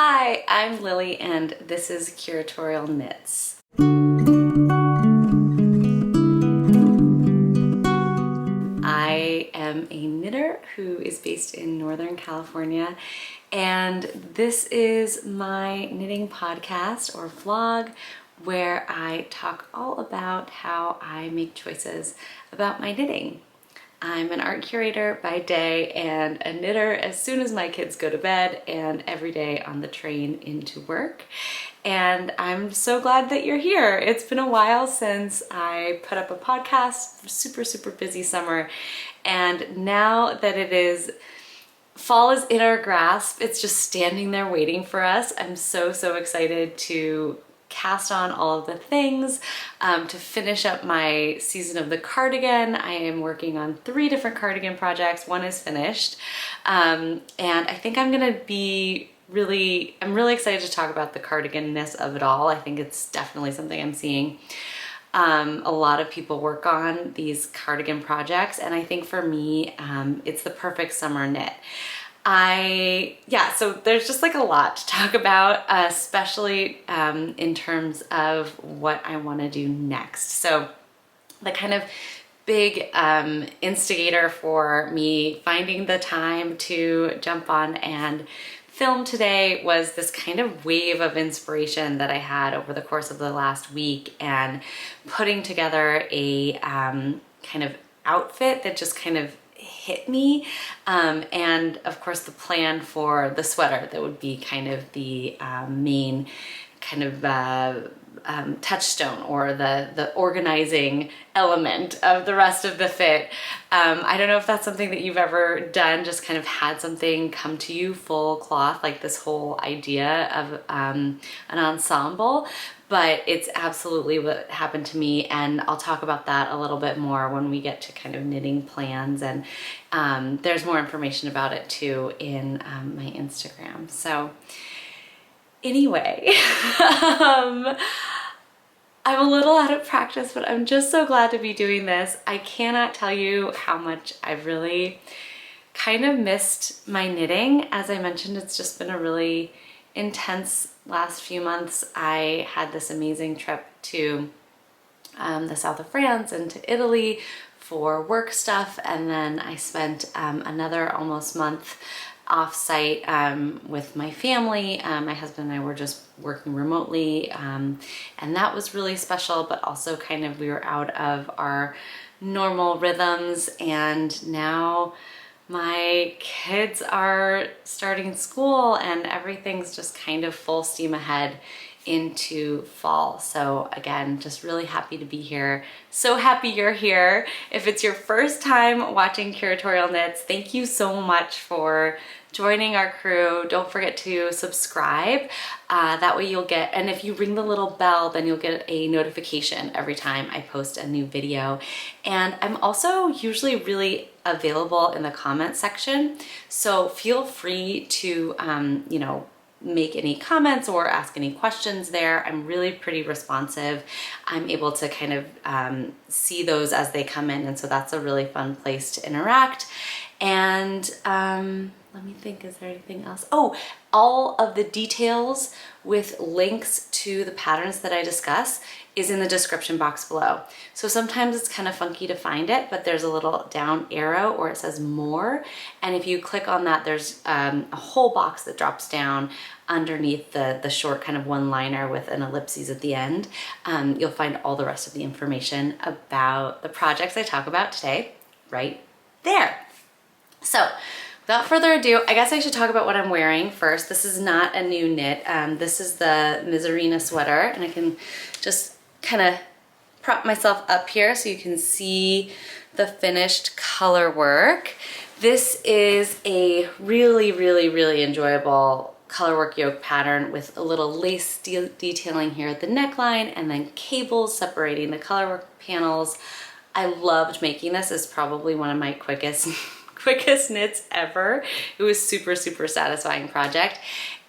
Hi, I'm Lily and this is Curatorial Knits. I am a knitter who is based in Northern California, and this is my knitting podcast or vlog where I talk all about how I make choices about my knitting. I'm an art curator by day and a knitter as soon as my kids go to bed and every day on the train into work. And I'm so glad that you're here. It's been a while since I put up a podcast, super busy summer. And now that it is fall is in our grasp, it's just standing there waiting for us. I'm so excited to cast on all of the things to finish up my season of the cardigan. I am working on 3 different cardigan projects. One is finished. And I think I'm really excited to talk about the cardigan-ness of it all. I think it's definitely something I'm seeing a lot of people work on, these cardigan projects. And I think for me, it's the perfect summer knit. So there's just like a lot to talk about, especially in terms of what I want to do next. So the kind of big instigator for me finding the time to jump on and film today was this kind of wave of inspiration that I had over the course of the last week, and putting together a kind of outfit that just kind of hit me, and of course the plan for the sweater that would be kind of the main kind of touchstone or the organizing element of the rest of the fit. I don't know if that's something that you've ever done, just kind of had something come to you full cloth, like this whole idea of an ensemble, but it's absolutely what happened to me, and I'll talk about that a little bit more when we get to kind of knitting plans, and there's more information about it too in my Instagram. So anyway, I'm a little out of practice, but I'm just so glad to be doing this. I cannot tell you how much I've really kind of missed my knitting. As I mentioned, it's just been a really intense last few months. I had this amazing trip to the south of France and to Italy for work stuff, and then I spent another almost month off-site with my family. My husband and I were just working remotely, and that was really special, but also kind of we were out of our normal rhythms, and now my kids are starting school and everything's just kind of full steam ahead into fall. So again, just really happy to be here. So happy you're here. If it's your first time watching Curatorial Knits, thank you so much for joining our crew. Don't forget to subscribe. That way you'll get, and if you ring the little bell, then you'll get a notification every time I post a new video. And I'm also usually really available in the comment section. So feel free to, make any comments or ask any questions there. I'm really pretty responsive. I'm able to kind of see those as they come in, and so that's a really fun place to interact. And let me think, is there anything else? Oh, all of the details with links to the patterns that I discuss is in the description box below. So sometimes it's kind of funky to find it, but there's a little down arrow or it says more. And if you click on that, there's a whole box that drops down underneath the short kind of one-liner with an ellipses at the end. You'll find all the rest of the information about the projects I talk about today right there. So without further ado, I guess I should talk about what I'm wearing first. This is not a new knit. This is the Misurina sweater, and I can just kind of prop myself up here so you can see the finished color work. This is a really enjoyable colorwork yoke pattern with a little lace detailing here at the neckline, and then cables separating the colorwork panels. I loved making this. It's probably one of my quickest knits ever. It was super satisfying project,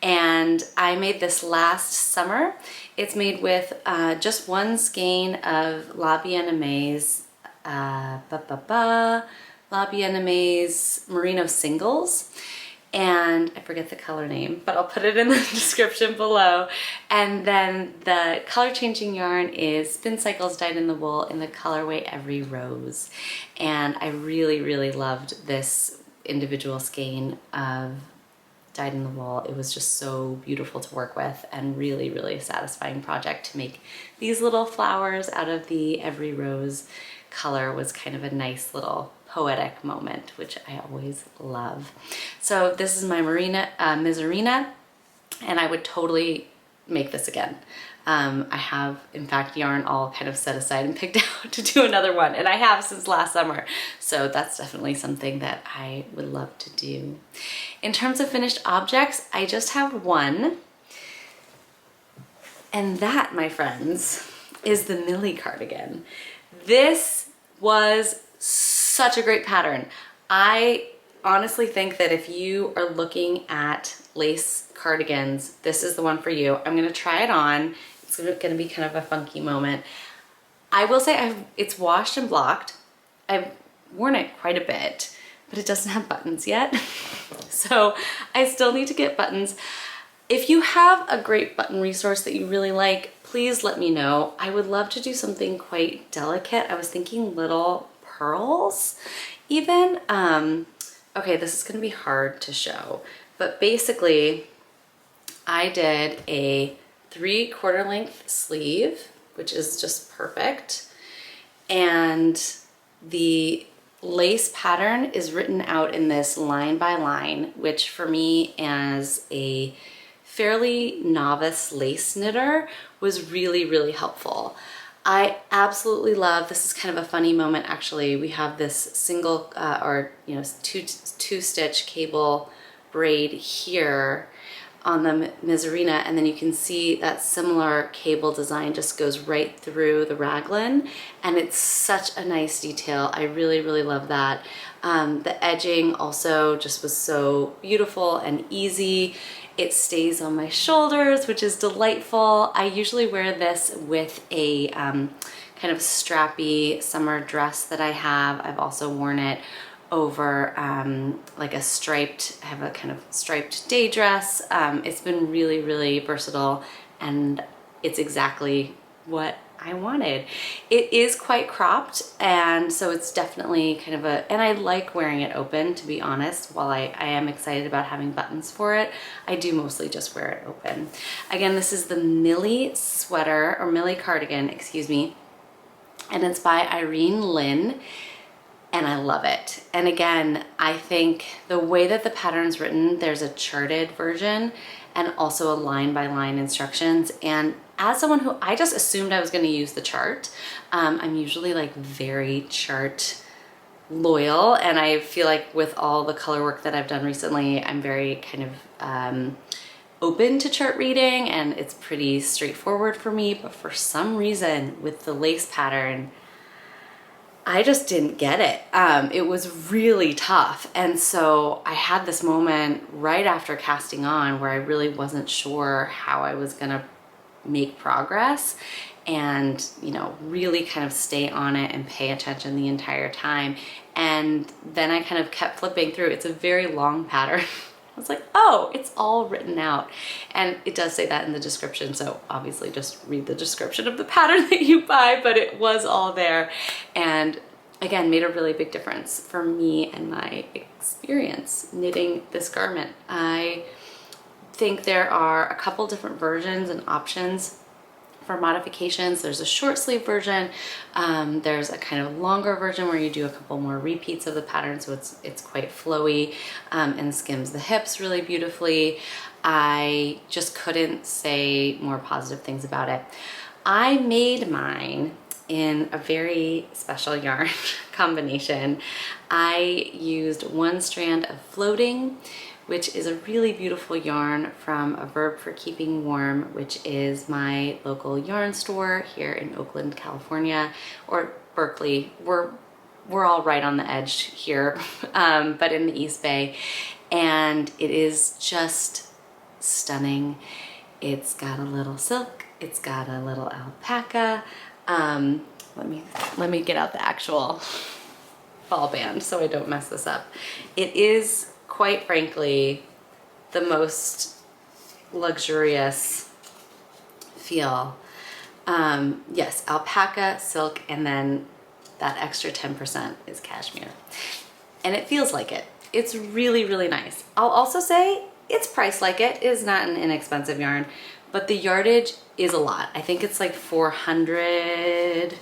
and I made this last summer. It's made with just one skein of La Bien-Aimé's La Bien-Aimé's Merino singles, and I forget the color name, but I'll put it in the description below. And then the color changing yarn is Spincycle's Dyed in the Wool in the colorway Every Rose. And I really, really loved this individual skein of Dyed in the Wool. It was just so beautiful to work with and really, really satisfying project to make these little flowers out of the Every Rose color. Was kind of a nice little poetic moment, which I always love. So this is my Misurina, and I would totally make this again. I have, in fact, yarn all kind of set aside and picked out to do another one, and I have since last summer. So that's definitely something that I would love to do. In terms of finished objects, I just have one, and that, my friends, is the Millie cardigan. This was such a great pattern. I honestly think that if you are looking at lace cardigans, this is the one for you. I'm gonna try it on. It's gonna be kind of a funky moment. I will say it's washed and blocked. I've worn it quite a bit, but it doesn't have buttons yet. So I still need to get buttons. If you have a great button resource that you really like, please let me know. I would love to do something quite delicate. I was thinking little pearls even. Okay, this is gonna be hard to show, but basically I did a 3/4 length sleeve, which is just perfect. And the lace pattern is written out in this line by line, which for me as a fairly novice lace knitter was really, really helpful. I absolutely love, this is kind of a funny moment actually. We have this single two stitch cable braid here on the Misurina, and then you can see that similar cable design just goes right through the raglan, and it's such a nice detail. I really, really love that. The edging also just was so beautiful and easy. It stays on my shoulders, which is delightful. I usually wear this with a kind of strappy summer dress that I have. I've also worn it over like a striped, I have a kind of striped day dress. It's been really, really versatile, and it's exactly what I wanted. It is quite cropped, and so it's definitely kind of and I like wearing it open, to be honest. While I am excited about having buttons for it, I do mostly just wear it open. Again, this is the Millie sweater, or Millie cardigan, excuse me, and it's by Irene Lynn. And I love it. And again, I think the way that the pattern's written, there's a charted version and also a line by line instructions. And as someone who, I just assumed I was gonna use the chart. I'm usually like very chart loyal, and I feel like with all the color work that I've done recently, I'm very kind of open to chart reading, and it's pretty straightforward for me. But for some reason with the lace pattern, I just didn't get it. It was really tough. And so I had this moment right after casting on where I really wasn't sure how I was gonna make progress and, you know, really kind of stay on it and pay attention the entire time. And then I kind of kept flipping through. It's a very long pattern. I was like, oh, it's all written out. And it does say that in the description, so obviously just read the description of the pattern that you buy, but it was all there. And again, made a really big difference for me and my experience knitting this garment. I think there are a couple different versions and options for modifications. There's a short sleeve version. There's a kind of longer version where you do a couple more repeats of the pattern, so it's quite flowy and skims the hips really beautifully. I just couldn't say more positive things about it. I made mine in a very special yarn combination. I used one strand of floating, which is a really beautiful yarn from a Verb for Keeping Warm, which is my local yarn store here in Oakland, California, or Berkeley. We're all right on the edge here, but in the East Bay. And it is just stunning. It's got a little silk, it's got a little alpaca. Let me get out the actual ball band so I don't mess this up. It is, quite frankly, the most luxurious feel. Yes, alpaca, silk, and then that extra 10% is cashmere. And it feels like it. It's really, really nice. I'll also say it's priced like it. It is not an inexpensive yarn, but the yardage is a lot. I think it's like 400,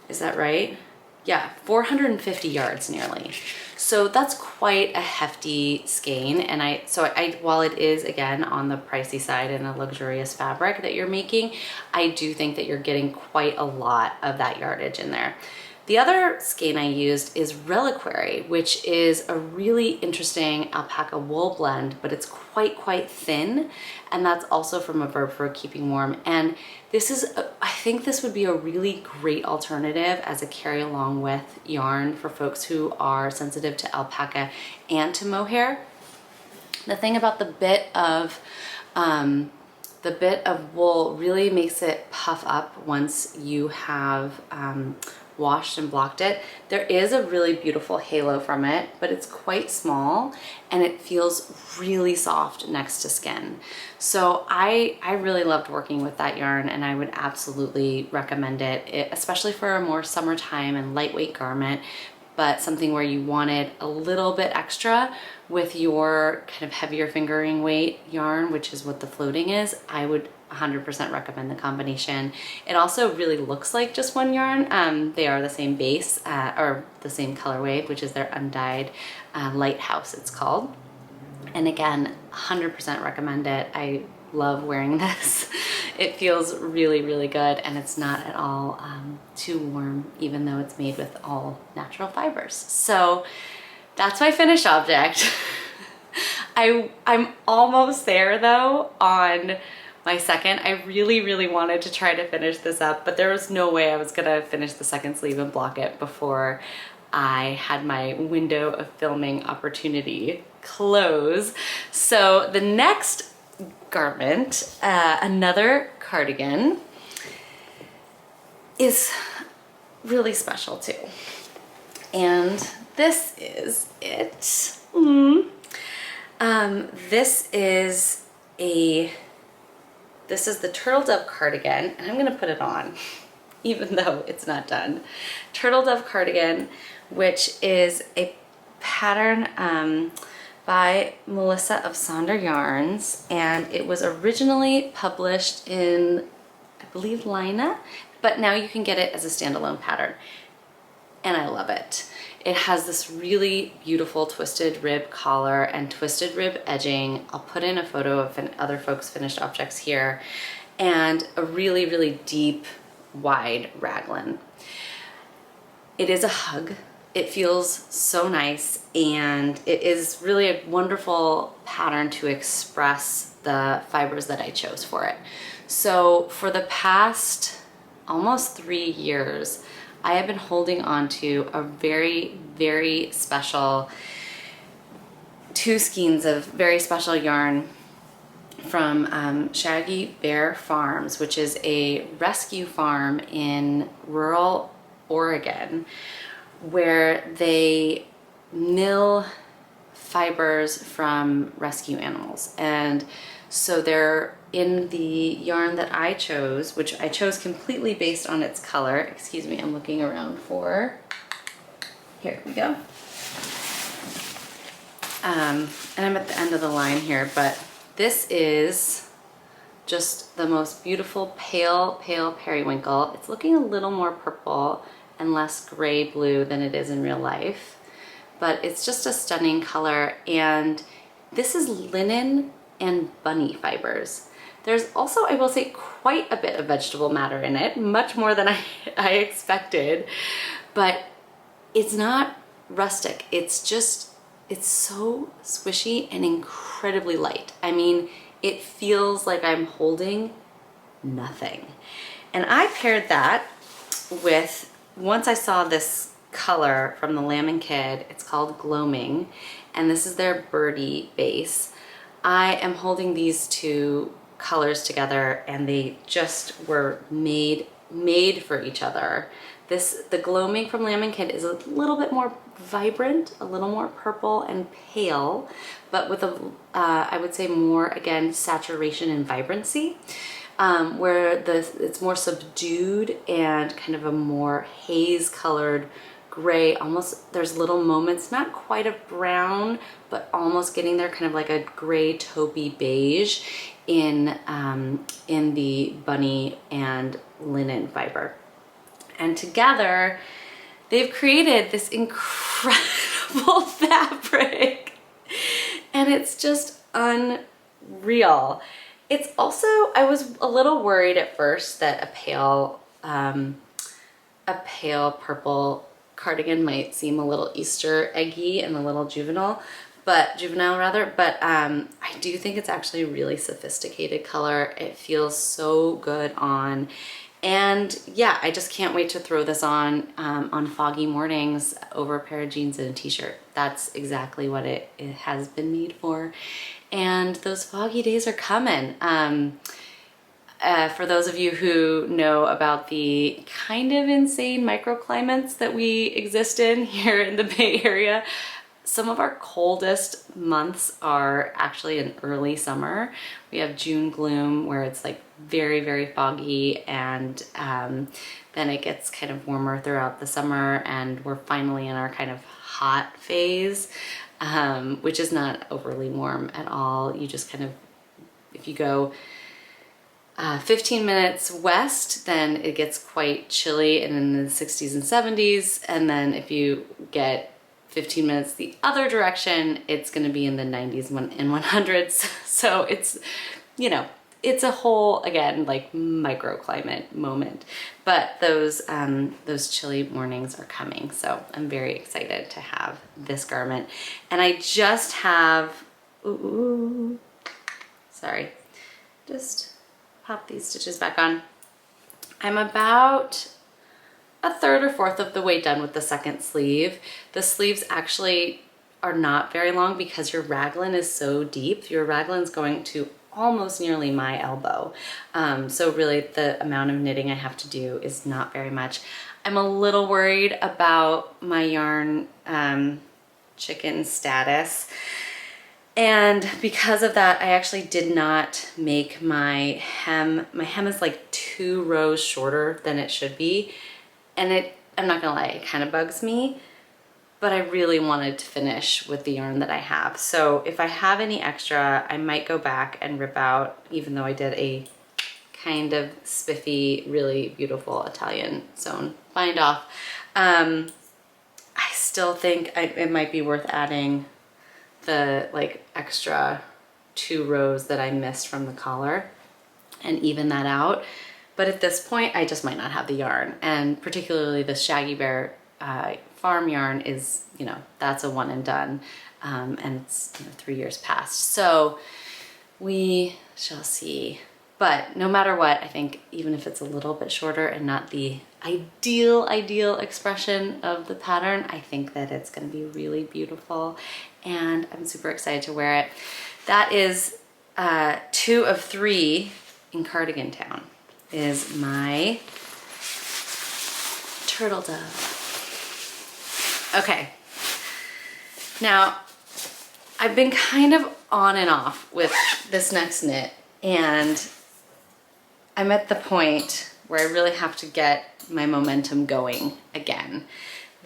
is that right? Yeah, 450 yards nearly. So that's quite a hefty skein. And while it is again on the pricey side and a luxurious fabric that you're making, I do think that you're getting quite a lot of that yardage in there. The other skein I used is Reliquary, which is a really interesting alpaca wool blend, but it's quite thin. And that's also from a Verb for keeping warm. And this is, I think this would be a really great alternative as a carry along with yarn for folks who are sensitive to alpaca and to mohair. The thing about the bit of wool really makes it puff up once you have washed and blocked it. There is a really beautiful halo from it, but it's quite small and it feels really soft next to skin. So I really loved working with that yarn, and I would absolutely recommend it, especially for a more summertime and lightweight garment, but something where you wanted a little bit extra with your kind of heavier fingering weight yarn, which is what the floating is. I would 100% recommend the combination. It also really looks like just one yarn. They are the same base or the same colorway, which is their undyed Lighthouse, it's called. And again, 100% recommend it. I love wearing this. It feels really, really good, and it's not at all too warm, even though it's made with all natural fibers. So that's my finished object. I'm almost there though on my second. I really wanted to try to finish this up, but there was no way I was gonna finish the second sleeve and block it before I had my window of filming opportunity close. So the next garment, another cardigan, is really special too. And this is it. This is the Turtle Dove cardigan, and I'm gonna put it on, even though it's not done. Turtle Dove cardigan, which is a pattern by Melissa of Sonder Yarns, and it was originally published in, I believe, Lina, but now you can get it as a standalone pattern, and I love it. It has this really beautiful twisted rib collar and twisted rib edging. I'll put in a photo of other folks' finished objects here, and a really deep, wide raglan. It is a hug. It feels so nice, and it is really a wonderful pattern to express the fibers that I chose for it. So for the past almost 3 years, I have been holding on to a very special 2 skeins of very special yarn from Shaggy Bear Farms, which is a rescue farm in rural Oregon, where they mill fibers from rescue animals. And so they're in the yarn that I chose, which I chose completely based on its color. Excuse me, I'm looking around for, here we go. And I'm at the end of the line here, but this is just the most beautiful pale periwinkle. It's looking a little more purple and less gray blue than it is in real life, but it's just a stunning color. And this is linen and bunny fibers. There's also, I will say, quite a bit of vegetable matter in it, much more than I expected, but it's not rustic. It's so squishy and incredibly light. I mean, it feels like I'm holding nothing. And I paired that with, once I saw this color from the Lamb & Kid, it's called Gloaming, and this is their birdie base. I am holding these 2 colors together, and they just were made for each other. The Gloaming from Lamb & Kid is a little bit more vibrant, a little more purple and pale, but with a, I would say more, again, saturation and vibrancy, where it's more subdued and kind of a more haze colored gray, almost, there's little moments, not quite of brown, but almost getting there, kind of like a gray taupey beige in the bunny and linen fiber. And together, they've created this incredible fabric, and it's just unreal. It's also, I was a little worried at first that a pale purple cardigan might seem a little Easter eggy and a little juvenile, but I do think it's actually a really sophisticated color. It feels so good on. And yeah, I just can't wait to throw this on foggy mornings over a pair of jeans and a t-shirt. That's exactly what it has been made for. And those foggy days are coming. For those of you who know about the kind of insane microclimates that we exist in here in the Bay Area, some of our coldest months are actually in early summer. We have June gloom where it's like very, very foggy, and then it gets kind of warmer throughout the summer, and we're finally in our kind of hot phase, which is not overly warm at all. You just kind of, if you go 15 minutes west, then it gets quite chilly and in the 60s and 70s. And then if you get 15 minutes the other direction, it's going to be in the 90s and 100s. So it's, you know, it's a whole, again, like microclimate moment. But those chilly mornings are coming. So I'm very excited to have this garment. And I just have, sorry, just pop these stitches back on. I'm about a third or fourth of the way done with the second sleeve. The sleeves actually are not very long because your raglan is so deep. Your raglan's going to almost nearly my elbow. So really the amount of knitting I have to do is not very much. I'm a little worried about my yarn chicken status. And because of that, I actually did not make my hem. My hem is like 2 rows shorter than it should be. And I'm not gonna lie, it kind of bugs me, but I really wanted to finish with the yarn that I have. So if I have any extra, I might go back and rip out, even though I did a kind of spiffy, really beautiful Italian sewn bind off. I still think it might be worth adding the like extra 2 rows that I missed from the collar and even that out. But at this point, I just might not have the yarn. And particularly the Shaggy Bear farm yarn is, you know, that's a one and done. And it's, you know, 3 years past. So we shall see. But no matter what, I think even if it's a little bit shorter and not the ideal expression of the pattern, I think that it's gonna be really beautiful. And I'm super excited to wear it. That is 2 of 3 in Cardigan Town. Is my turtle dove. Okay, now I've been kind of on and off with this next knit, and I'm at the point where I really have to get my momentum going again.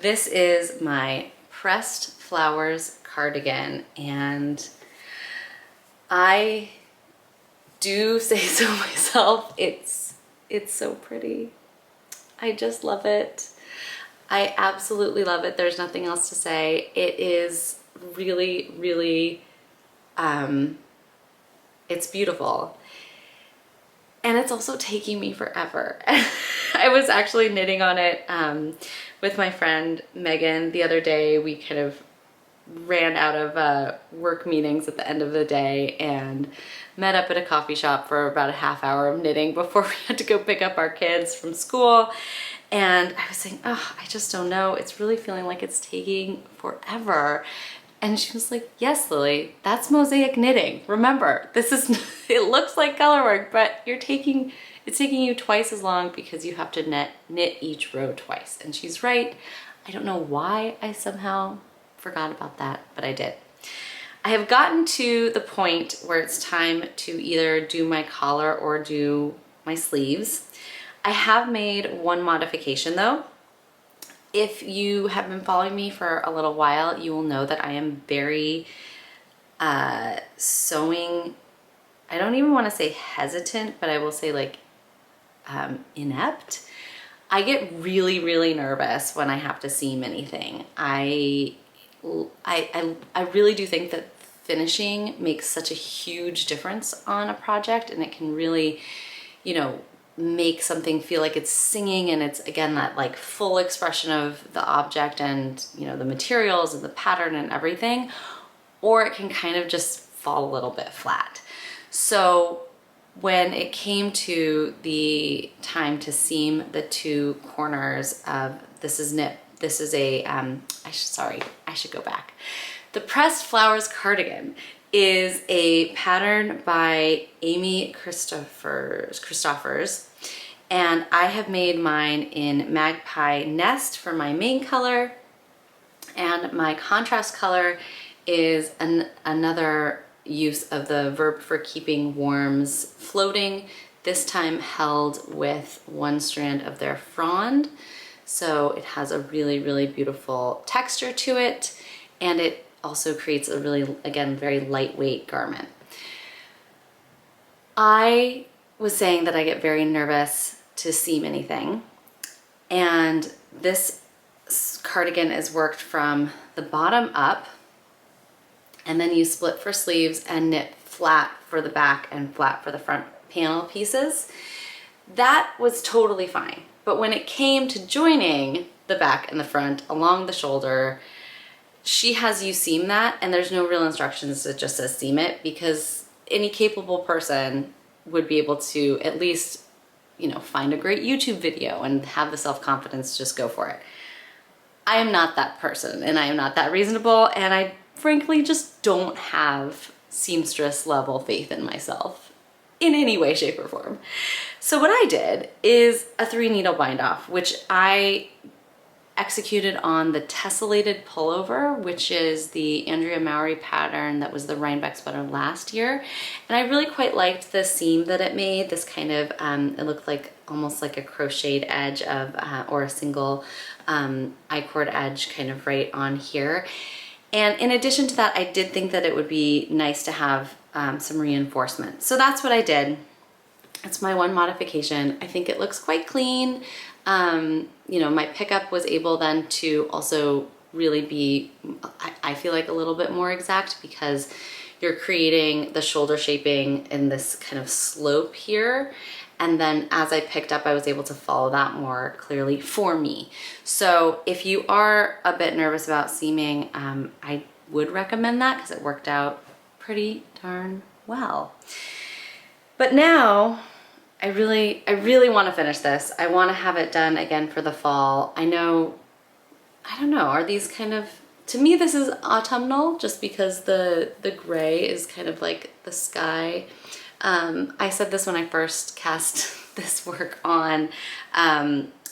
This is my Pressed Flowers cardigan, and I do say so myself. It's so pretty. I just love it. I absolutely love it. There's nothing else to say. It is really, really, it's beautiful. And it's also taking me forever. I was actually knitting on it with my friend Megan the other day. We kind of ran out of work meetings at the end of the day and met up at a coffee shop for about a half hour of knitting before we had to go pick up our kids from school. And I was saying, oh, I just don't know. It's really feeling like it's taking forever. And she was like, yes, Lily, that's mosaic knitting. Remember, this is, it looks like color work, but it's taking you twice as long because you have to knit each row twice. And she's right. I don't know why I somehow forgot about that, but I did. I have gotten to the point where it's time to either do my collar or do my sleeves. I have made one modification though. If you have been following me for a little while, you will know that I am very sewing, I don't even want to say hesitant, but I will say like inept. I get really, really nervous when I have to seam anything. I really do think that finishing makes such a huge difference on a project, and it can really, you know, make something feel like it's singing, and it's again that like full expression of the object and, you know, the materials and the pattern and everything, or it can kind of just fall a little bit flat. So when it came to the time to seam the two corners of this is a I should go back. The Pressed Flowers Cardigan is a pattern by Aimee Christophers, and I have made mine in Magpie Nest for my main color, and my contrast color is another use of the Verb for Keeping Warms floating, this time held with one strand of their frond. So it has a really, really beautiful texture to it, and it also creates a really, again, very lightweight garment. I was saying that I get very nervous to seam anything, and this cardigan is worked from the bottom up, and then you split for sleeves and knit flat for the back and flat for the front panel pieces. That was totally fine. But when it came to joining the back and the front along the shoulder, she has you seam that, and there's no real instructions that just says seam it, because any capable person would be able to at least, you know, find a great YouTube video and have the self-confidence to just go for it. I am not that person, and I am not that reasonable, and I frankly just don't have seamstress level faith in myself in any way, shape, or form. So what I did is a 3-needle bind off, which I executed on the tessellated pullover, which is the Andrea Mowry pattern that was the Rhinebeck sweater last year. And I really quite liked the seam that it made, this kind of, it looked like almost like a crocheted edge of, or a single I-cord edge kind of right on here. And in addition to that, I did think that it would be nice to have some reinforcement. So that's what I did. It's my one modification. I think it looks quite clean. You know, my pickup was able then to also really be, I feel like, a little bit more exact, because you're creating the shoulder shaping in this kind of slope here. And then as I picked up, I was able to follow that more clearly for me. So if you are a bit nervous about seaming, I would recommend that, because it worked out pretty darn well. But now I really want to finish this. I want to have it done again for the fall. I don't know, are these kind of, to me this is autumnal, just because the gray is kind of like the sky. I said this when I first cast this work on.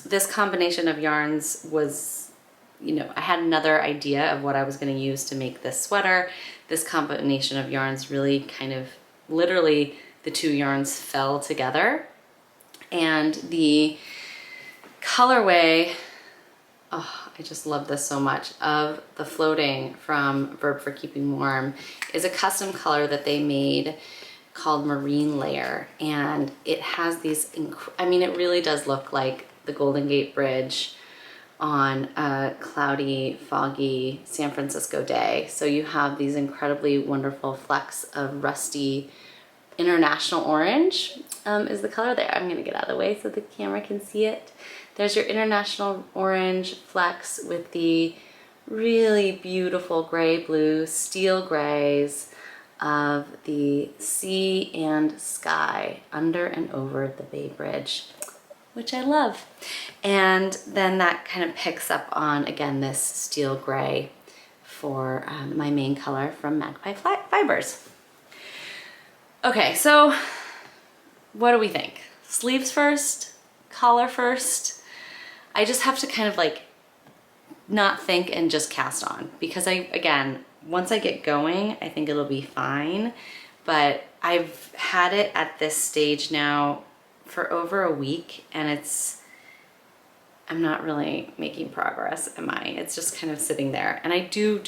This combination of yarns was, you know, I had another idea of what I was going to use to make this sweater. This combination of yarns really kind of, literally, the two yarns fell together. And the colorway, oh, I just love this so much, of the floating from Verb for Keeping Warm is a custom color that they made called Marine Layer, and it has these, I mean, it really does look like the Golden Gate Bridge on a cloudy, foggy San Francisco day. So you have these incredibly wonderful flecks of rusty International Orange is the color there. I'm gonna get out of the way so the camera can see it. There's your International Orange flecks with the really beautiful gray blue steel grays of the sea and sky under and over the Bay Bridge, which I love. And then that kind of picks up on, again, this steel gray for my main color from Magpie Fibers. Okay, so what do we think? Sleeves first? Collar first? I just have to kind of like not think and just cast on, because again, once I get going, I think it'll be fine. But I've had it at this stage now for over a week, and I'm not really making progress, am I? It's just kind of sitting there. And I do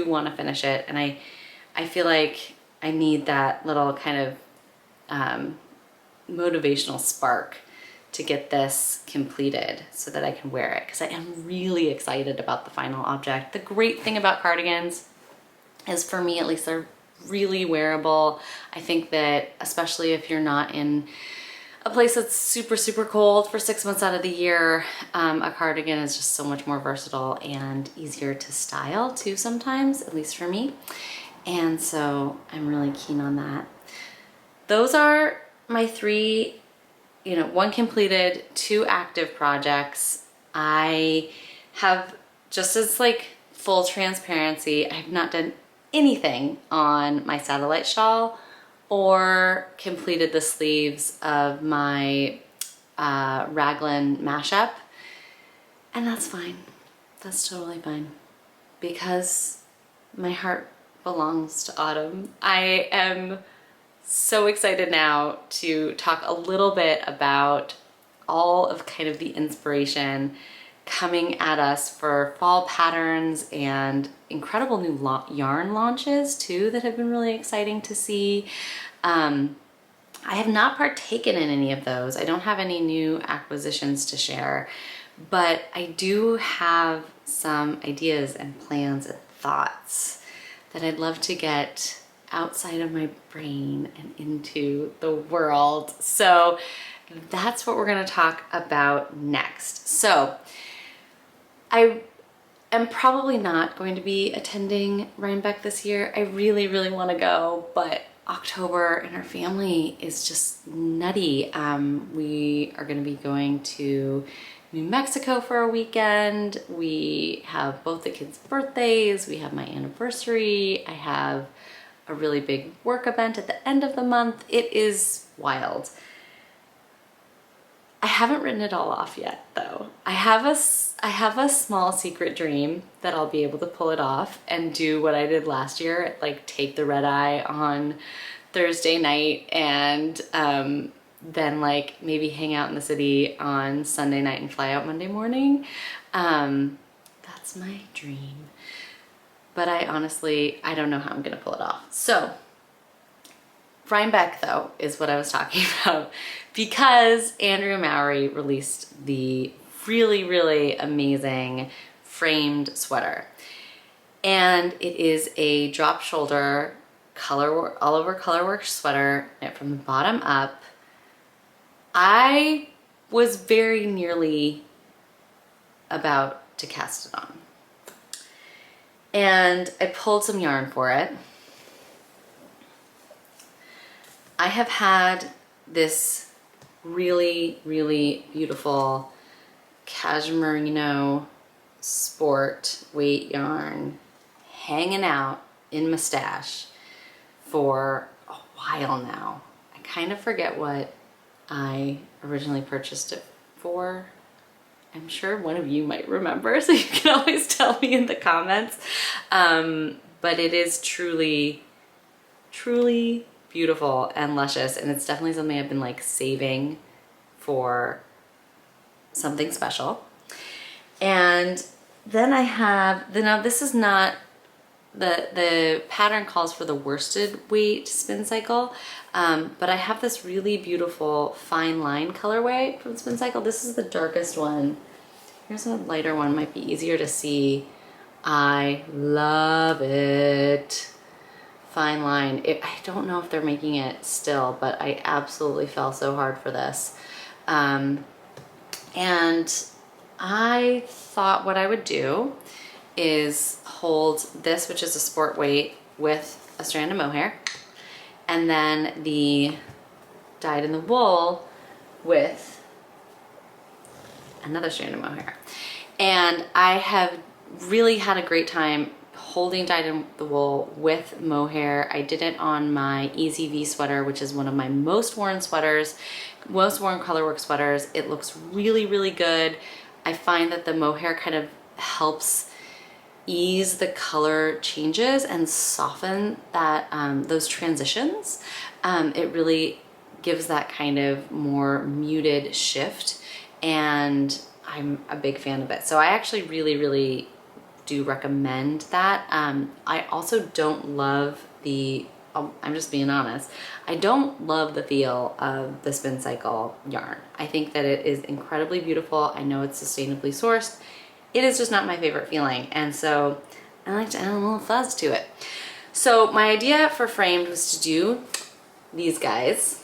want to finish it. And I feel like I need that little kind of motivational spark to get this completed so that I can wear it, because I am really excited about the final object. The great thing about cardigans is, for me at least, they're really wearable. I think that especially if you're not in a place that's super cold for 6 months out of the year, a cardigan is just so much more versatile and easier to style too sometimes, at least for me. And so I'm really keen on that. Those are my 3, you know, 1 completed, 2 active projects. I have, just as like full transparency, I have not done anything on my satellite shawl or completed the sleeves of my raglan mashup. And that's fine. That's totally fine, because my heart belongs to autumn. I am so excited now to talk a little bit about all of kind of the inspiration coming at us for fall patterns and incredible new yarn launches too that have been really exciting to see. I have not partaken in any of those. I don't have any new acquisitions to share, but I do have some ideas and plans and thoughts that I'd love to get outside of my brain and into the world. So that's what we're going to talk about next. So I am probably not going to be attending Rhinebeck this year. I really want to go, but October in our family is just nutty. We are going to be going to New Mexico for a weekend. We have both the kids' birthdays. We have my anniversary. I have a really big work event at the end of the month. It is wild. I haven't written it all off yet though. I have a small secret dream that I'll be able to pull it off and do what I did last year, like take the red eye on Thursday night and then like maybe hang out in the city on Sunday night and fly out Monday morning. That's my dream. But I don't know how I'm gonna pull it off. So Rhinebeck though is what I was talking about, because Andrea Mowry released the really amazing framed sweater. And it is a drop shoulder all over colorwork sweater, knit from the bottom up. I was very nearly about to cast it on. And I pulled some yarn for it. I have had this really beautiful cashmere merino sport weight yarn hanging out in my stash for a while now. I kind of forget what I originally purchased it for. I'm sure one of you might remember, so you can always tell me in the comments. But it is truly beautiful and luscious, and it's definitely something I've been like saving for something special. And then I have, now this is not, the pattern calls for the worsted weight Spincycle, but I have this really beautiful fine line colorway from Spincycle. This is the darkest one. Here's a lighter one, might be easier to see. I love it. Fine line. I don't know if they're making it still, but I absolutely fell so hard for this. And I thought what I would do is hold this, which is a sport weight, with a strand of mohair, and then the dyed in the wool with another strand of mohair. And I have really had a great time holding dyed in the wool with mohair. I did it on my Easy V sweater, which is one of my most worn sweaters, most worn colorwork sweaters. It looks really good. I find that the mohair kind of helps ease the color changes and soften that those transitions. It really gives that kind of more muted shift, and I'm a big fan of it. So I actually really do recommend that. I also don't love the, I'm just being honest, I don't love the feel of the Spincycle yarn. I think that it is incredibly beautiful. I know it's sustainably sourced. It is just not my favorite feeling, and so I like to add a little fuzz to it. So my idea for framed was to do these guys.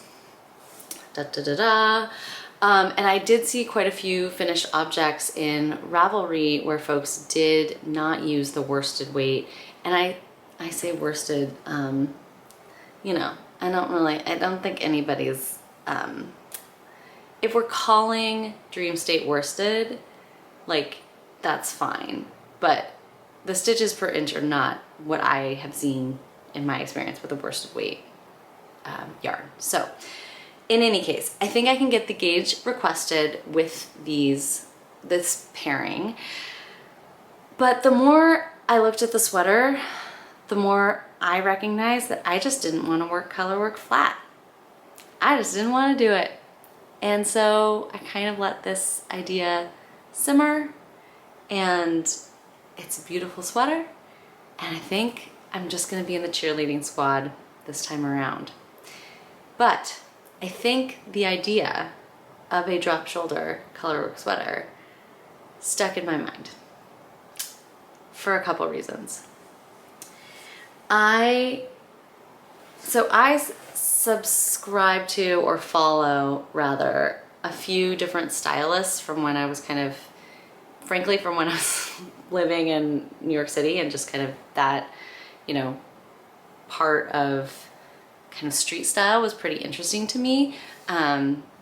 And I did see quite a few finished objects in Ravelry where folks did not use the worsted weight. And I say worsted, you know, I don't think anybody's, if we're calling Dream State worsted, like, that's fine. But the stitches per inch are not what I have seen in my experience with a worsted weight yarn. So in any case, I think I can get the gauge requested with this pairing. But the more I looked at the sweater, the more I recognized that I just didn't want to work Colorwork flat. I just didn't want to do it. And so I kind of let this idea simmer, and it's a beautiful sweater. And I think I'm just going to be in the cheerleading squad this time around. But I think the idea of a drop shoulder Colorwork sweater stuck in my mind for a couple reasons. I subscribe to, or follow rather, a few different stylists from when I was frankly from when I was living in New York City, and just kind of that, you know, part of kind of street style was pretty interesting to me.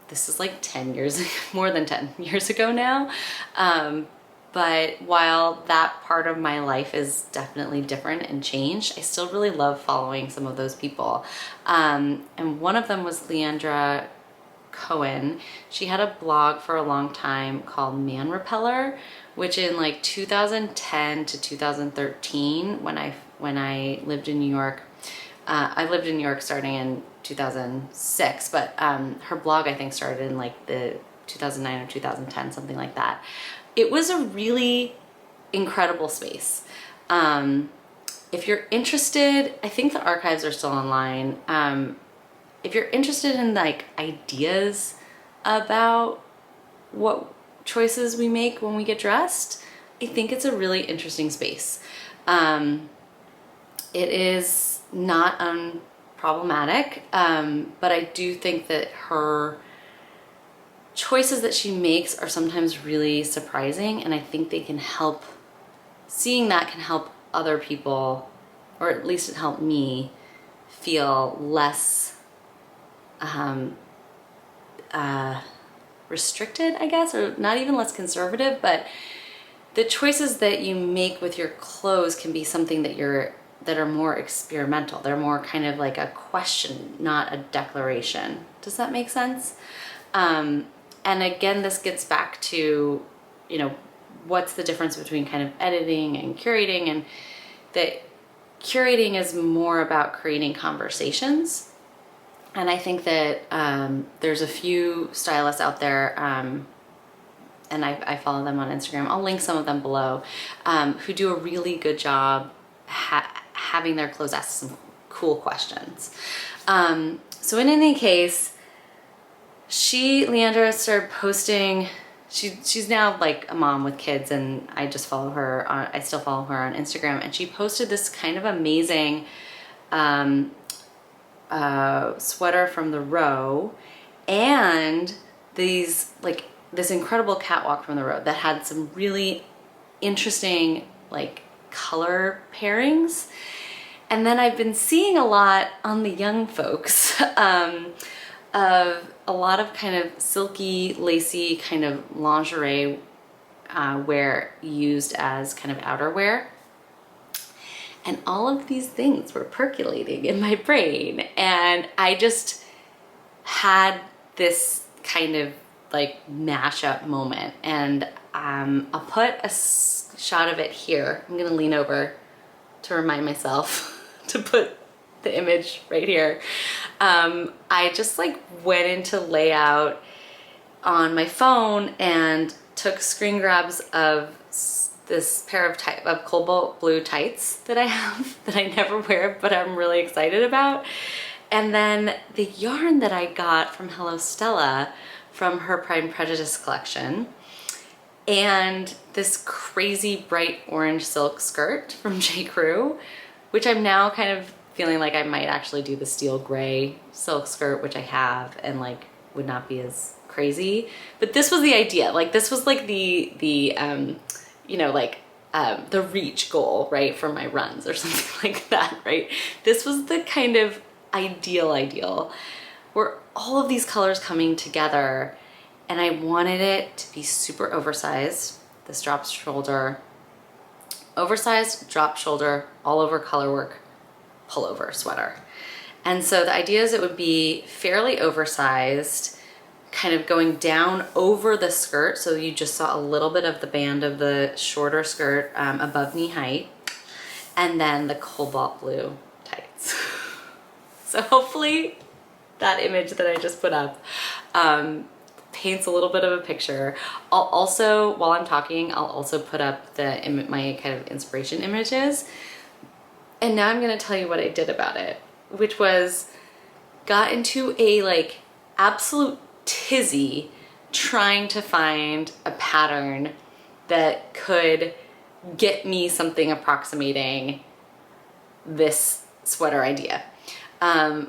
This is like 10 years, more than 10 years ago now. But while that part of my life is definitely different and changed, I still really love following some of those people. And one of them was Leandra Cohen. She had a blog for a long time called Man Repeller, which in like 2010 to 2013, when I lived in New York, I lived in New York starting in 2006, but her blog I think started in like the 2009 or 2010, something like that. It was a really incredible space. If you're interested, I think the archives are still online. If you're interested in like ideas about what choices we make when we get dressed, I think it's a really interesting space. It is not unproblematic, but I do think that her choices that she makes are sometimes really surprising, and I think they can help, seeing that can help other people, or at least it helped me feel less restricted, I guess, or not even less conservative, but the choices that you make with your clothes can be something that are more experimental. They're more kind of like a question, not a declaration. Does that make sense? And again, this gets back to, you know, what's the difference between kind of editing and curating, and that curating is more about creating conversations. And I think that there's a few stylists out there, and I follow them on Instagram, I'll link some of them below, who do a really good job having their clothes ask some cool questions. So in any case, Leandra started posting, she's now like a mom with kids, and I just follow her on, I still follow her on Instagram, and she posted this kind of amazing sweater from the row, and this incredible catwalk from the row that had some really interesting like color pairings. And then I've been seeing a lot on the young folks of a lot of kind of silky, lacy kind of lingerie wear used as kind of outerwear. And all of these things were percolating in my brain, and I just had this kind of like mashup moment, and I'll put a shot of it here. I'm gonna lean over to remind myself to put the image right here. I just like went into layout on my phone and took screen grabs of this pair of cobalt blue tights that I have that I never wear, but I'm really excited about. And then the yarn that I got from Hello Stella from her Pride and Prejudice collection, and this crazy bright orange silk skirt from J. Crew, which I'm now kind of feeling like I might actually do the steel gray silk skirt, which I have, and like would not be as crazy. But this was the idea. Like this was like the you know, like the reach goal, right, for my runs or something like that, right? This was the kind of ideal where all of these colors coming together, and I wanted it to be super oversized. This drop shoulder, oversized drop shoulder, all over Colorwork pullover sweater. And so the idea is it would be fairly oversized, kind of going down over the skirt, so you just saw a little bit of the band of the shorter skirt above knee height, and then the cobalt blue tights. So hopefully that image that I just put up paints a little bit of a picture. I'll also, while I'm talking, I'll also put up my kind of inspiration images. And now I'm gonna tell you what I did about it, which was got into a like absolute tizzy trying to find a pattern that could get me something approximating this sweater idea.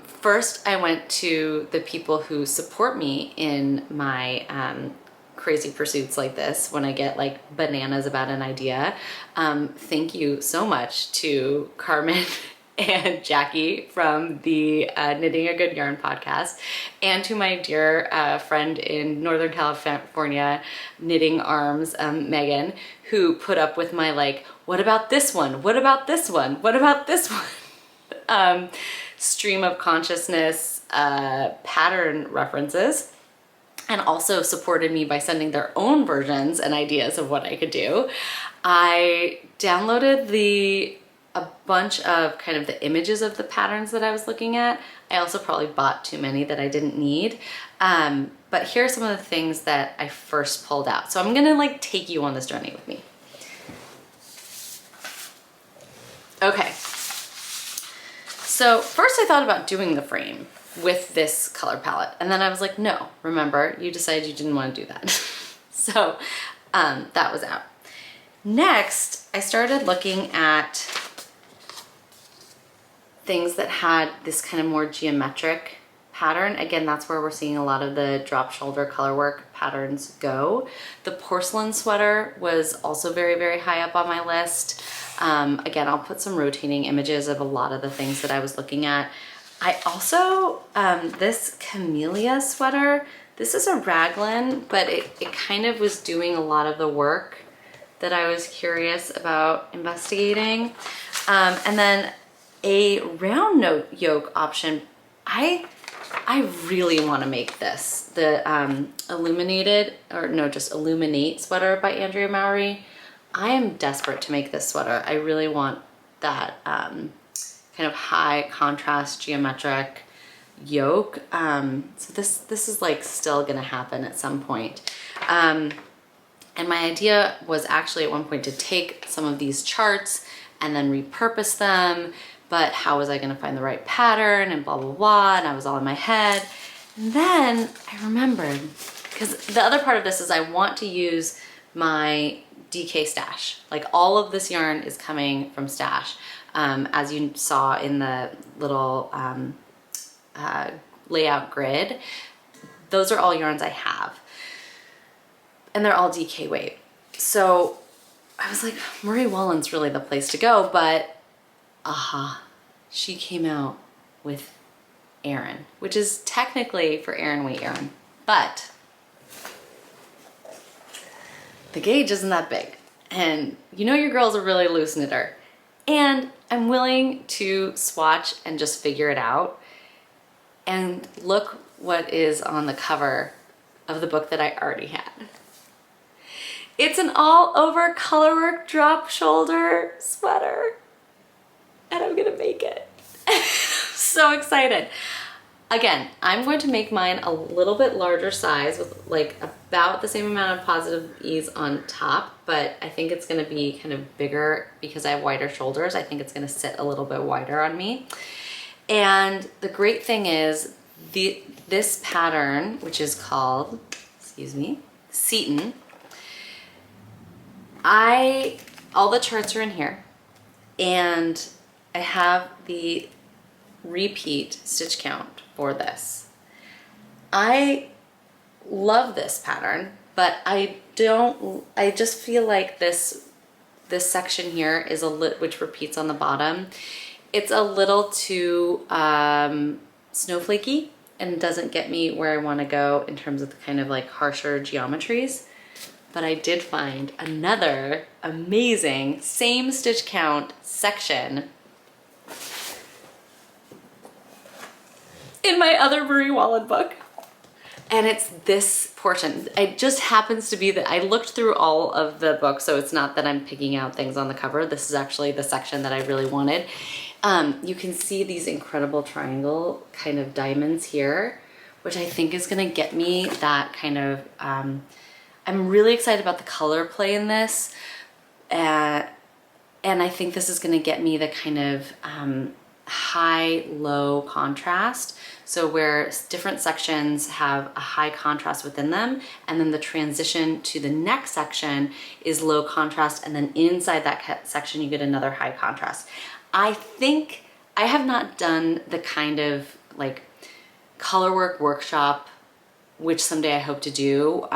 First, I went to the people who support me in my crazy pursuits like this when I get like bananas about an idea. Thank you so much to Carmen and Jackie from the Knitting a Good Yarn podcast, and to my dear friend in Northern California, Knitting Arms, Megan, who put up with my like, what about this one? What about this one? What about this one? Stream of consciousness pattern references, and also supported me by sending their own versions and ideas of what I could do. I downloaded a bunch of kind of the images of the patterns that I was looking at. I also probably bought too many that I didn't need. But here are some of the things that I first pulled out. So I'm gonna like take you on this journey with me. Okay. So first I thought about doing the frame with this color palette, and then I was like, no, remember, you decided you didn't want to do that. So that was out. Next, I started looking at things that had this kind of more geometric pattern. Again, that's where we're seeing a lot of the drop shoulder colorwork patterns go. The porcelain sweater was also very, very high up on my list. Again, I'll put some rotating images of a lot of the things that I was looking at. I also, this camellia sweater, this is a raglan, but it kind of was doing a lot of the work that I was curious about investigating. And then a round yoke option. I really want to make this, the just Illuminate sweater by Andrea Mowry. I am desperate to make this sweater. I really want that kind of high contrast geometric yoke. So this is like still gonna happen at some point. And my idea was actually at one point to take some of these charts and then repurpose them, but how was I gonna find the right pattern and blah, blah, blah, and I was all in my head. And then I remembered, because the other part of this is I want to use my DK stash. Like all of this yarn is coming from stash. As you saw in the little layout grid, those are all yarns I have. And they're all DK weight. So I was like, Marie Wallin's really the place to go, but she came out with Aran, which is technically for Aran weight yarn, but the gauge isn't that big. And you know your girl's a really loose knitter. And I'm willing to swatch and just figure it out. And look what is on the cover of the book that I already had. It's an all over Colorwork drop shoulder sweater and I'm gonna make it. So excited. Again, I'm going to make mine a little bit larger size with like about the same amount of positive ease on top, but I think it's gonna be kind of bigger because I have wider shoulders. I think it's gonna sit a little bit wider on me. And the great thing is this pattern, which is called, excuse me, Seton, all the charts are in here and I have the repeat stitch count for this. I love this pattern, but I just feel like this section here is which repeats on the bottom. It's a little too snowflakey and doesn't get me where I want to go in terms of the kind of like harsher geometries. But I did find another amazing same stitch count section in my other Marie Wallin book. And it's this portion. It just happens to be that I looked through all of the books, so it's not that I'm picking out things on the cover. This is actually the section that I really wanted. You can see these incredible triangle kind of diamonds here, which I think is gonna get me that kind of, I'm really excited about the color play in this. And I think this is gonna get me the kind of high-low contrast. So where different sections have a high contrast within them, and then the transition to the next section is low contrast, and then inside that section you get another high contrast. I think I have not done the kind of like colorwork workshop, which someday I hope to do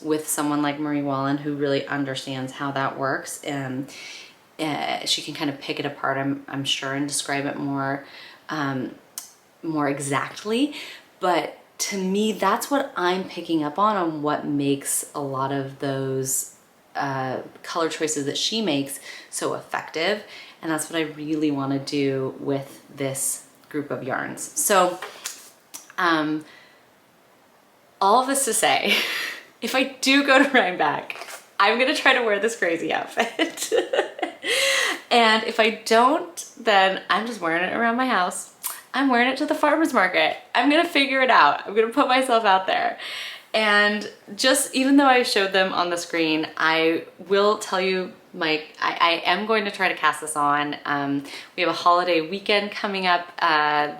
with someone like Marie Wallin who really understands how that works. She can kind of pick it apart, I'm sure, and describe it more exactly. But to me, that's what I'm picking up on what makes a lot of those color choices that she makes so effective. And that's what I really want to do with this group of yarns. So all of this to say, if I do go to Rhinebeck, I'm gonna try to wear this crazy outfit. And if I don't, then I'm just wearing it around my house. I'm wearing it to the farmer's market. I'm gonna figure it out. I'm gonna put myself out there. And just, even though I showed them on the screen, I will tell you, I am going to try to cast this on. We have a holiday weekend coming up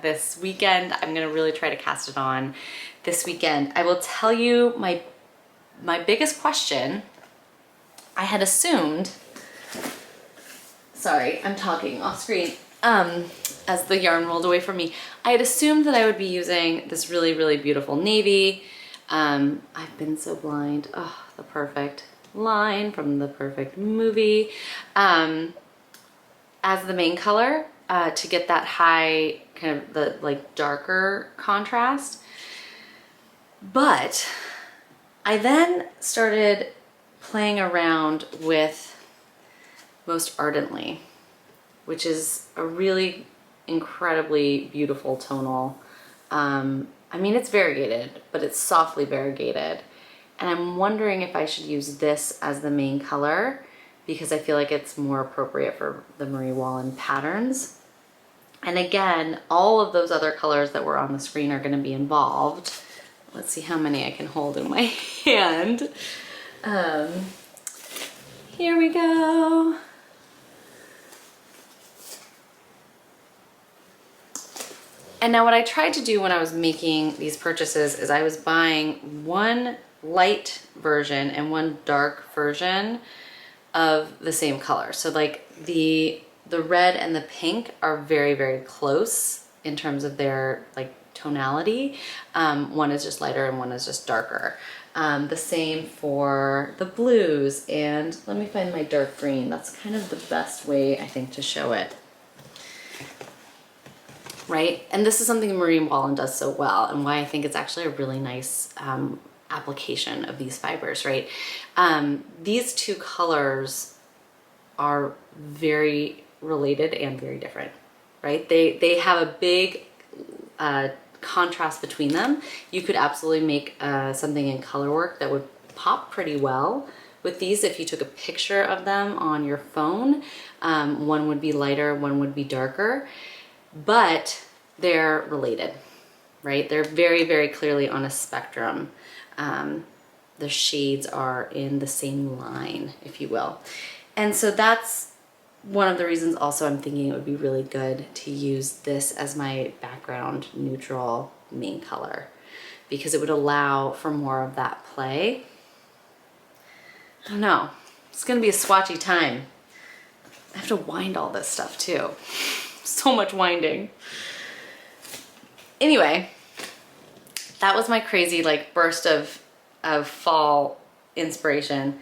this weekend. I'm gonna really try to cast it on this weekend. I will tell you my biggest question. I had assumed, sorry, I'm talking off screen, as the yarn rolled away from me. I had assumed that I would be using this really, really beautiful navy. I've been so blind. Oh, the perfect line from the perfect movie. As the main color to get that high, kind of the like darker contrast. But I then started playing around with Most Ardently, which is a really incredibly beautiful tonal. I mean, it's variegated, but it's softly variegated. And I'm wondering if I should use this as the main color because I feel like it's more appropriate for the Marie Wallin patterns. And again, all of those other colors that were on the screen are gonna be involved. Let's see how many I can hold in my hand. Here we go. And now what I tried to do when I was making these purchases is I was buying one light version and one dark version of the same color. So like the red and the pink are very, very close in terms of their like tonality. One is just lighter and one is just darker. The same for the blues, and let me find my dark green. That's kind of the best way I think to show it. Right? And this is something Marie Wallin does so well, and why I think it's actually a really nice application of these fibers, right? These two colors are very related and very different, right? They have a big contrast between them. You could absolutely make something in Colorwork that would pop pretty well With these, if you took a picture of them on your phone, one would be lighter, one would be darker, but they're related, right? They're very, very clearly on a spectrum. The shades are in the same line, if you will. And so that's one of the reasons also I'm thinking it would be really good to use this as my background neutral main color, because it would allow for more of that play. I don't know, it's gonna be a swatchy time. I have to wind all this stuff too. So much winding. Anyway, that was my crazy like burst of fall inspiration.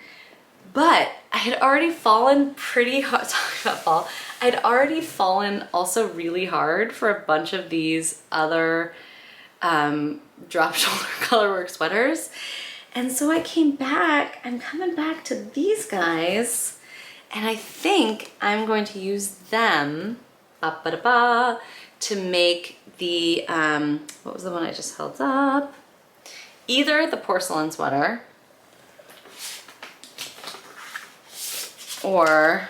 But I had already fallen pretty hard, talking about fall, I'd already fallen also really hard for a bunch of these other drop shoulder Colorwork sweaters. And so I came back, I'm coming back to these guys, and I think I'm going to use them to make the, what was the one I just held up? Either the porcelain sweater or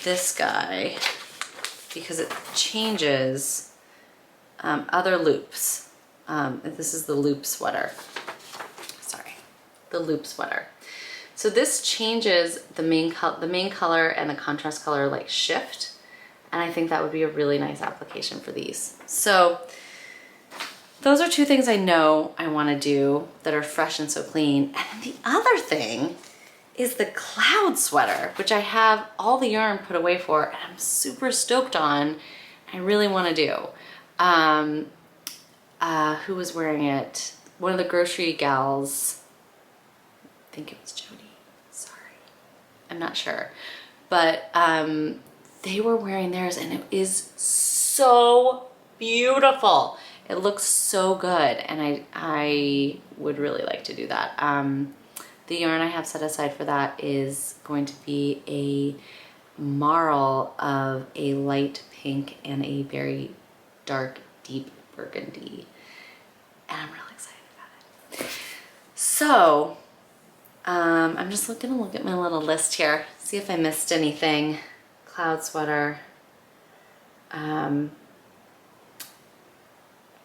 this guy, because it changes other loops. This is the loop sweater. Sorry, the loop sweater. So this changes the main color and the contrast color like shift, and I think that would be a really nice application for these. So those are two things I know I want to do that are fresh and so clean. And then the other thing is the cloud sweater, which I have all the yarn put away for, and I'm super stoked on. I really want to do. Who was wearing it? One of the grocery gals. I think it was Jody. Sorry, I'm not sure. But they were wearing theirs, and it is so beautiful. It looks so good, and I would really like to do that. The yarn I have set aside for that is going to be a marl of a light pink and a very dark, deep burgundy. And I'm really excited about it. So, I'm just gonna look at my little list here, see if I missed anything. Cloud sweater,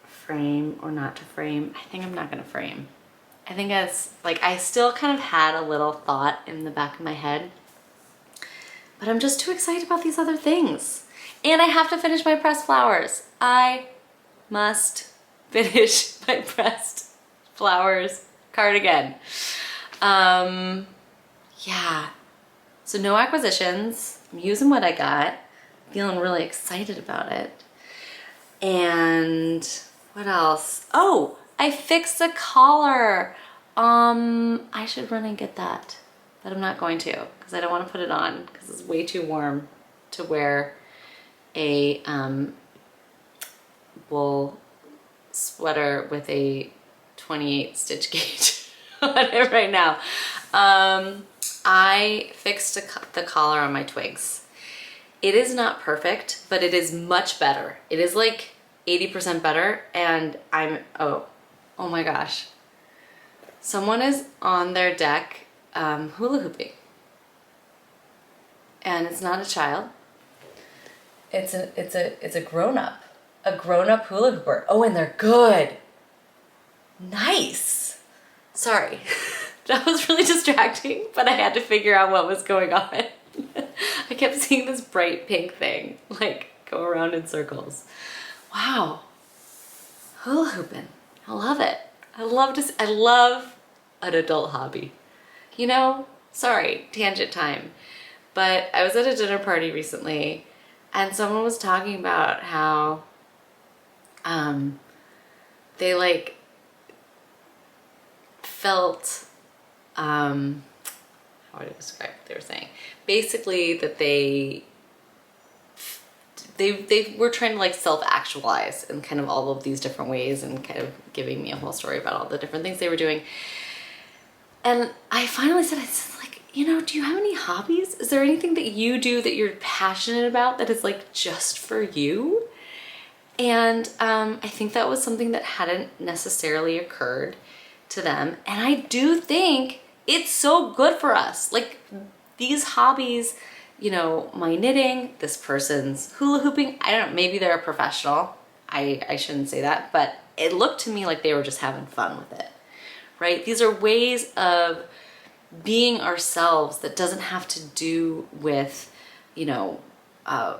frame or not to frame. I think I'm not gonna frame. I think it's like, I still kind of had a little thought in the back of my head, but I'm just too excited about these other things. And I have to finish my pressed flowers. I must finish my pressed flowers cardigan. Yeah, so no acquisitions. I'm using what I got, feeling really excited about it. And what else? Oh, I fixed the collar. I should run and get that, but I'm not going to, because I don't want to put it on because it's way too warm to wear a wool sweater with a 28 stitch gauge on it right now. I fixed the collar on my twigs. It is not perfect, but it is much better. It is like 80% better, and oh my gosh. Someone is on their deck hula hooping. And it's not a child. It's a grown-up. A grown-up hula hooper. Oh, and they're good. Nice. Sorry. That was really distracting, but I had to figure out what was going on. I kept seeing this bright pink thing like go around in circles. Wow. Hula hooping. I love it. I love an adult hobby. You know, sorry, tangent time. But I was at a dinner party recently, and someone was talking about how they like felt, how would I describe what they were saying? Basically that they were trying to like self-actualize in kind of all of these different ways, and kind of giving me a whole story about all the different things they were doing. And I finally said, like, you know, do you have any hobbies? Is there anything that you do that you're passionate about that is like just for you? And I think that was something that hadn't necessarily occurred to them. And I do think it's so good for us. Like these hobbies, you know, my knitting, this person's hula hooping, I don't know, maybe they're a professional. I shouldn't say that, but it looked to me like they were just having fun with it, right? These are ways of being ourselves that doesn't have to do with, you know, a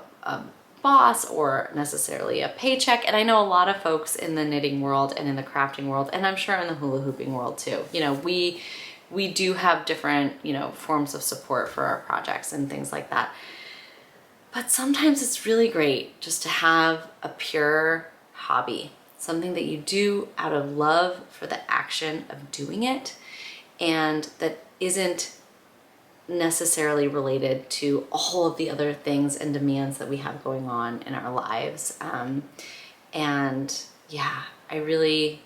boss or necessarily a paycheck. And I know a lot of folks in the knitting world and in the crafting world, and I'm sure in the hula hooping world too, you know, we do have different, you know, forms of support for our projects and things like that. But sometimes it's really great just to have a pure hobby, something that you do out of love for the action of doing it, and that isn't necessarily related to all of the other things and demands that we have going on in our lives. And yeah, I really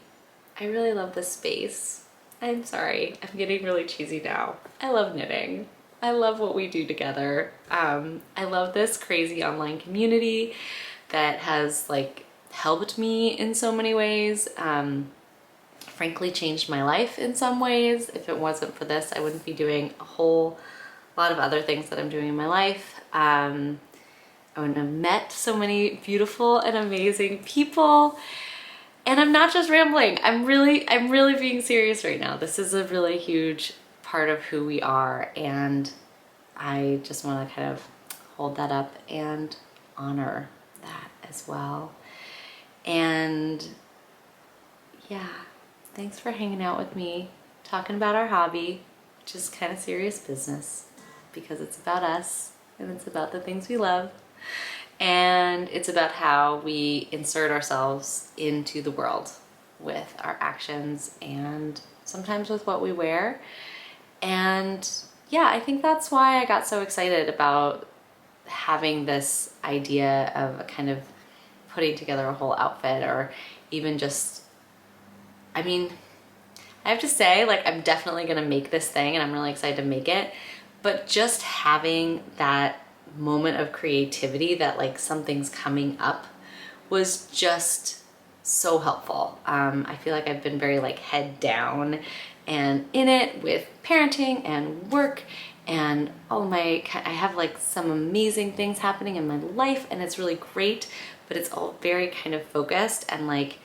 love this space. I'm sorry, I'm getting really cheesy now. I love knitting. I love what we do together. I love this crazy online community that has like helped me in so many ways. Frankly changed my life in some ways. If it wasn't for this, I wouldn't be doing a whole lot of other things that I'm doing in my life. I wouldn't have met so many beautiful and amazing people. And I'm not just rambling. I'm really being serious right now. This is a really huge part of who we are, and I just want to kind of hold that up and honor that as well. And yeah, thanks for hanging out with me, talking about our hobby, which is kind of serious business because it's about us and it's about the things we love. And it's about how we insert ourselves into the world with our actions and sometimes with what we wear. And yeah, I think that's why I got so excited about having this idea of a kind of putting together a whole outfit, or even just, I mean, I have to say, like, I'm definitely gonna make this thing and I'm really excited to make it, but just having that moment of creativity that like something's coming up was just so helpful. I feel like I've been very like head down and in it with parenting and work and I have like some amazing things happening in my life and it's really great, but it's all very kind of focused, and like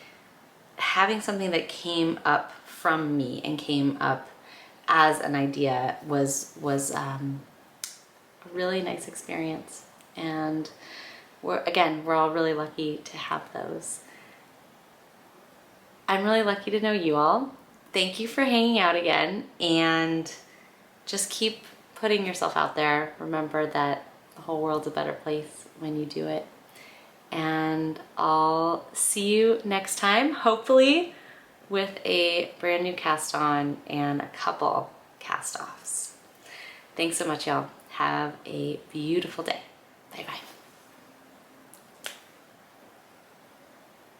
having something that came up from me and came up as an idea was a really nice experience. And we're all really lucky to have those. I'm really lucky to know you all. Thank you for hanging out again, and just keep putting yourself out there. Remember that the whole world's a better place when you do it. And I'll see you next time, hopefully with a brand new cast on and a couple cast offs. Thanks so much, y'all. Have a beautiful day. Bye-bye.